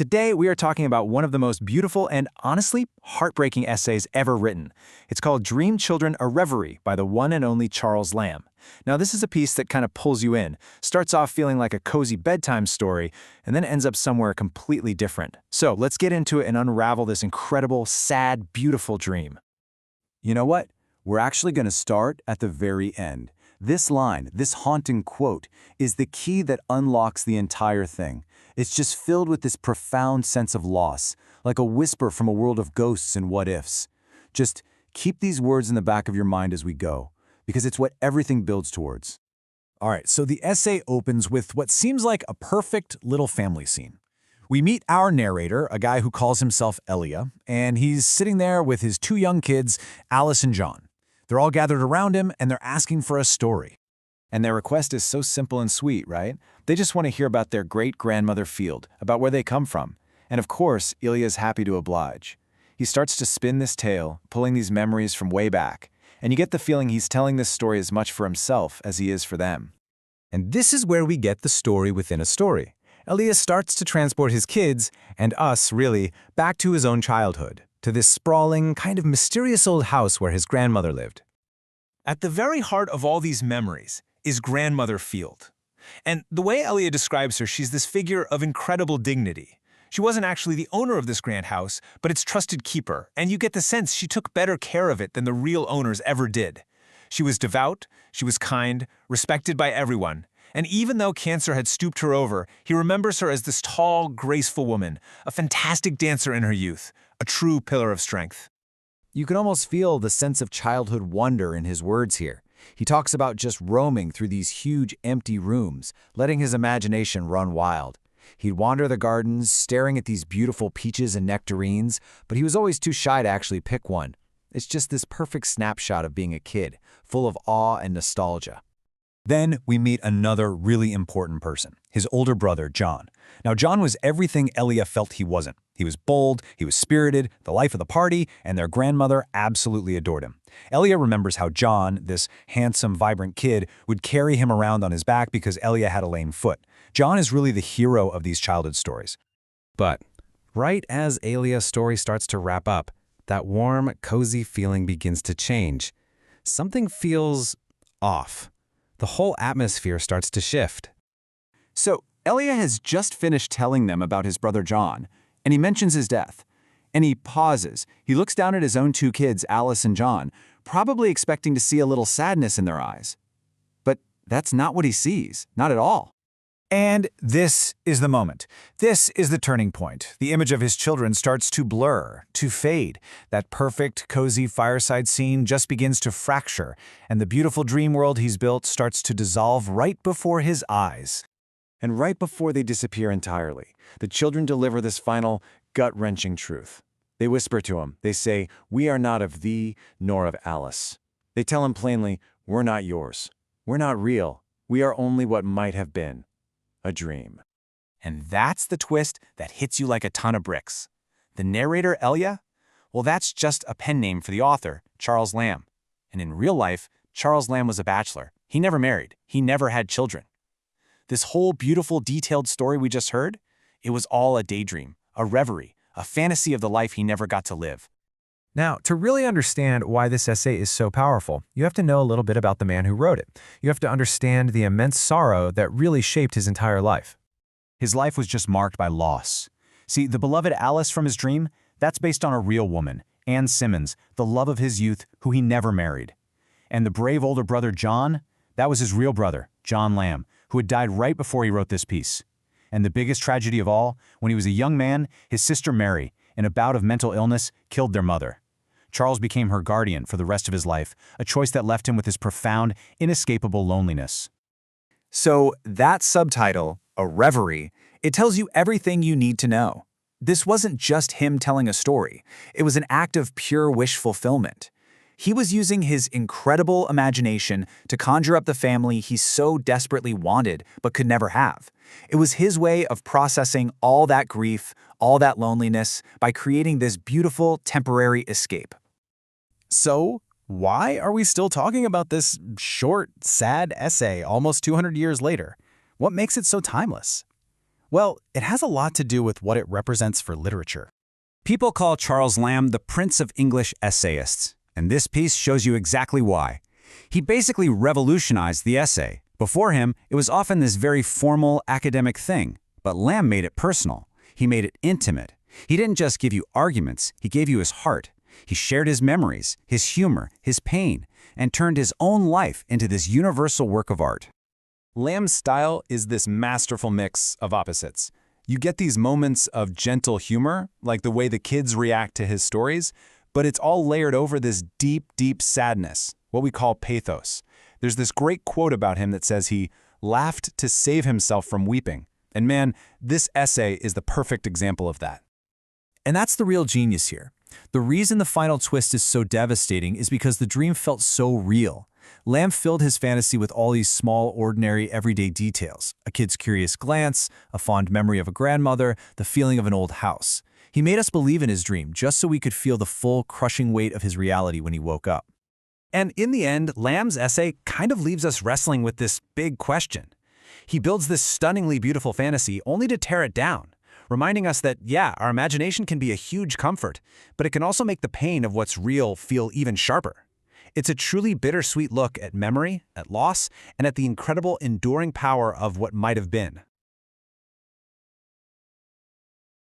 Today, we are talking about one of the most beautiful and, honestly, heartbreaking essays ever written. It's called Dream Children, a Reverie by the one and only Charles Lamb. Now, this is a piece that kind of pulls you in, starts off feeling like a cozy bedtime story, and then ends up somewhere completely different. So, let's get into it and unravel this incredible, sad, beautiful dream. You know what? We're actually going to start at the very end. This line, this haunting quote, is the key that unlocks the entire thing. It's just filled with this profound sense of loss, like a whisper from a world of ghosts and what-ifs. Just keep these words in the back of your mind as we go, because it's what everything builds towards. All right, so the essay opens with what seems like a perfect little family scene. We meet our narrator, a guy who calls himself Elia, and he's sitting there with his two young kids, Alice and John. They're all gathered around him, and they're asking for a story. And their request is so simple and sweet, right? They just want to hear about their great-grandmother Field, about where they come from. And of course, Ilya's happy to oblige. He starts to spin this tale, pulling these memories from way back. And you get the feeling he's telling this story as much for himself as he is for them. And this is where we get the story within a story. Elia starts to transport his kids, and us, really, back to his own childhood, to this sprawling, kind of mysterious old house where his grandmother lived. At the very heart of all these memories is Grandmother Field. And the way Elia describes her, she's this figure of incredible dignity. She wasn't actually the owner of this grand house, but its trusted keeper, and you get the sense she took better care of it than the real owners ever did. She was devout, she was kind, respected by everyone, and even though cancer had stooped her over, he remembers her as this tall, graceful woman, a fantastic dancer in her youth, a true pillar of strength. You can almost feel the sense of childhood wonder in his words here. He talks about just roaming through these huge, empty rooms, letting his imagination run wild. He'd wander the gardens, staring at these beautiful peaches and nectarines, but he was always too shy to actually pick one. It's just this perfect snapshot of being a kid, full of awe and nostalgia. Then we meet another really important person, his older brother, John. Now, John was everything Elia felt he wasn't. He was bold, he was spirited, the life of the party, and their grandmother absolutely adored him. Elia remembers how John, this handsome, vibrant kid, would carry him around on his back because Elia had a lame foot. John is really the hero of these childhood stories. But right as Elia's story starts to wrap up, that warm, cozy feeling begins to change. Something feels off. The whole atmosphere starts to shift. So, Elia has just finished telling them about his brother John, and he mentions his death. And he pauses. He looks down at his own two kids, Alice and John, probably expecting to see a little sadness in their eyes. But that's not what he sees, not at all. And this is the moment. This is the turning point. The image of his children starts to blur, to fade. That perfect, cozy fireside scene just begins to fracture, and the beautiful dream world he's built starts to dissolve right before his eyes. And right before they disappear entirely, the children deliver this final, gut-wrenching truth. They whisper to him. They say, "We are not of thee, nor of Alice." They tell him plainly, "We're not yours. We're not real. We are only what might have been. A dream." And that's the twist that hits you like a ton of bricks. The narrator, Elia? Well, that's just a pen name for the author, Charles Lamb. And in real life, Charles Lamb was a bachelor. He never married. He never had children. This whole beautiful, detailed story we just heard, it was all a daydream, a reverie, a fantasy of the life he never got to live. Now, to really understand why this essay is so powerful, you have to know a little bit about the man who wrote it. You have to understand the immense sorrow that really shaped his entire life. His life was just marked by loss. See, the beloved Alice from his dream, that's based on a real woman, Anne Simmons, the love of his youth, who he never married. And the brave older brother, John, that was his real brother, John Lamb, who had died right before he wrote this piece. And the biggest tragedy of all, when he was a young man, his sister Mary, in a bout of mental illness, killed their mother. Charles became her guardian for the rest of his life, a choice that left him with his profound, inescapable loneliness. So that subtitle, A Reverie, it tells you everything you need to know. This wasn't just him telling a story. It was an act of pure wish fulfillment. He was using his incredible imagination to conjure up the family he so desperately wanted but could never have. It was his way of processing all that grief, all that loneliness, by creating this beautiful, temporary escape. So, why are we still talking about this short, sad essay almost 200 years later? What makes it so timeless? Well, it has a lot to do with what it represents for literature. People call Charles Lamb the Prince of English essayists, and this piece shows you exactly why. He basically revolutionized the essay. Before him, it was often this very formal academic thing, but Lamb made it personal. He made it intimate. He didn't just give you arguments, he gave you his heart. He shared his memories, his humor, his pain, and turned his own life into this universal work of art. Lamb's style is this masterful mix of opposites. You get these moments of gentle humor, like the way the kids react to his stories, but it's all layered over this deep, deep sadness, what we call pathos. There's this great quote about him that says he laughed to save himself from weeping. And man, this essay is the perfect example of that. And that's the real genius here. The reason the final twist is so devastating is because the dream felt so real. Lamb filled his fantasy with all these small, ordinary, everyday details. A kid's curious glance, a fond memory of a grandmother, the feeling of an old house. He made us believe in his dream just so we could feel the full, crushing weight of his reality when he woke up. And in the end, Lamb's essay kind of leaves us wrestling with this big question. He builds this stunningly beautiful fantasy only to tear it down, reminding us that, yeah, our imagination can be a huge comfort, but it can also make the pain of what's real feel even sharper. It's a truly bittersweet look at memory, at loss, and at the incredible enduring power of what might have been.